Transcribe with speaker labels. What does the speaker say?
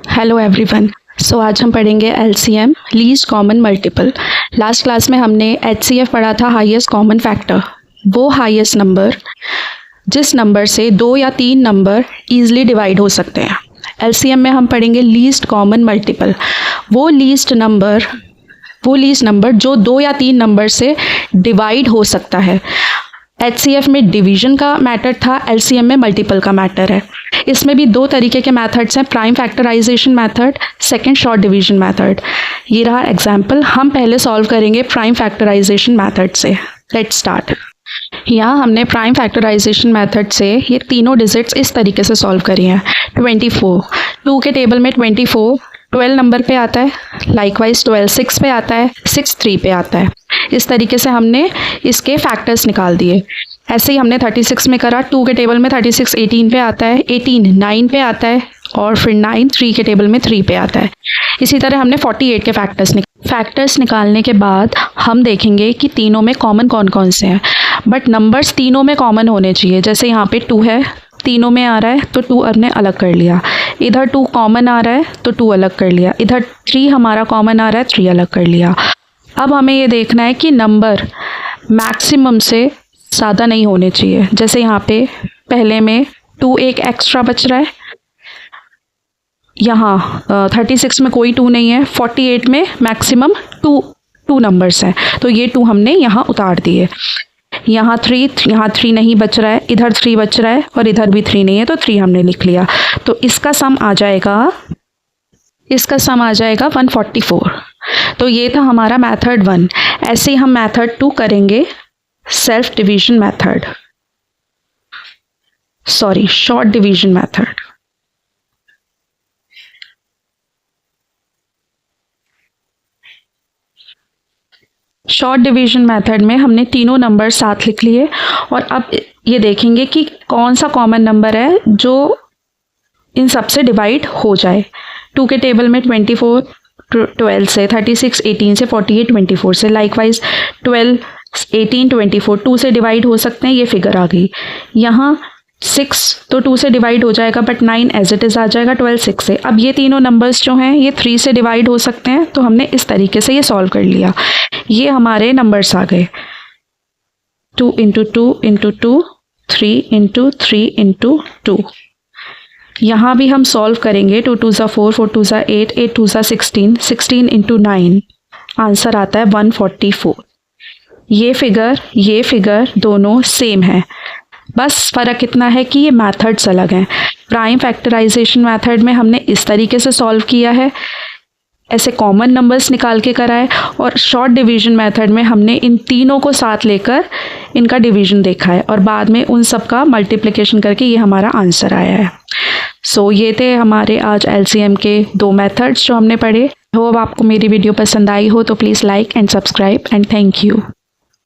Speaker 1: Hello everyone. सो आज हम पढ़ेंगे LCM, least common multiple. Last class में हमने एचसीएफ पढ़ा था, हाईएस्ट कॉमन फैक्टर। वो हाईएस्ट नंबर जिस नंबर से 2 या 3 नंबर ईजिली डिवाइड हो सकते हैं। एलसीएम में हम पढ़ेंगे लीस्ट कॉमन मल्टीपल, वो लीस्ट नंबर जो 2 या 3 नंबर से डिवाइड हो सकता है। एचसीएफ में डिवीजन का मैटर था, एलसीएम में मल्टीपल का मैटर है। इसमें भी 2 तरीके के मेथड्स हैं, prime factorisation method, second short division method. ये रहा एग्जांपल। हम पहले सॉल्व करेंगे प्राइम फैक्टराइजेशन मेथड से। Let's start. यहाँ हमने प्राइम फैक्टराइजेशन मेथड से ये तीनों डिजिट्स इस तरीके से सॉल्व करी हैं। 24, 2 के टेबल में 24 12 नंबर पे आता है, लाइकवाइज 12 6 पे आता है, 6 3 पे आता है। इस तरीके से हमने इसके फैक्टर्स निकाल दिए। ऐसे ही हमने 36 में करा, 2 के टेबल में 36 18 पे आता है, 18 9 पे आता है, और फिर 9 3 के टेबल में 3 पे आता है। इसी तरह हमने 48 के फैक्टर्स निकालने के बाद हम देखेंगे कि तीनों में कॉमन कौन कौन से हैं। बट नंबर्स तीनों में कॉमन होने चाहिए। जैसे यहाँ पे 2 है, तीनों में आ रहा है तो 2 हमने अलग कर लिया। इधर 2 कॉमन आ रहा है तो 2 अलग कर लिया। इधर 3 हमारा कॉमन आ रहा है, 3 अलग कर लिया। अब हमें ये देखना है कि नंबर मैक्सिमम से ज़्यादा नहीं होने चाहिए। जैसे यहाँ पे पहले में 2 एक एक्स्ट्रा बच रहा है, यहाँ 36 में कोई 2 नहीं है, 48 में मैक्सिमम 2 नंबर्स हैं, तो ये 2 हमने यहाँ उतार दिए। यहाँ 3 नहीं बच रहा है, इधर 3 बच रहा है और इधर भी 3 नहीं है, तो 3 हमने लिख लिया। तो इसका सम आ जाएगा 144। तो ये था हमारा मेथड 1। ऐसे ही हम मेथड 2 करेंगे, short division method. Short division method में हमने तीनों नंबर साथ लिख लिए, और अब ये देखेंगे कि कौन सा कॉमन नंबर है जो इन सब से डिवाइड हो जाए। 2 के टेबल में 24 12 से, 36 18 से, 48 24 से, लाइकवाइज 12 18 24 2 से डिवाइड हो सकते हैं। ये फिगर आ गई। यहाँ 6 तो 2 से डिवाइड हो जाएगा, बट 9 एज इट इज़ आ जाएगा 12 6 से। अब ये तीनों नंबर्स जो हैं ये 3 से डिवाइड हो सकते हैं, तो हमने इस तरीके से ये सॉल्व कर लिया। ये हमारे नंबर्स आ गए, 2 × 2 × 2, 3 × 3 × 2। यहाँ भी हम सॉल्व करेंगे। 2 2 ज़ा 4, 4 2 ज़ा 8, 8 2 ज़ा 16, 16 × 9, आंसर आता है 144। ये फिगर दोनों सेम है, बस फ़र्क इतना है कि ये मेथड्स अलग हैं। प्राइम फैक्टराइजेशन मेथड में हमने इस तरीके से सॉल्व किया है, ऐसे कॉमन नंबर्स निकाल के कराए, और शॉर्ट डिवीजन मेथड में हमने इन तीनों को साथ लेकर इनका डिवीजन देखा है, और बाद में उन सब का मल्टीप्लिकेशन करके ये हमारा आंसर आया है। सो ये थे हमारे आज एलसीएम के 2 मेथड्स जो हमने पढ़े। होप आपको मेरी वीडियो पसंद आई हो तो please like and subscribe, and thank you.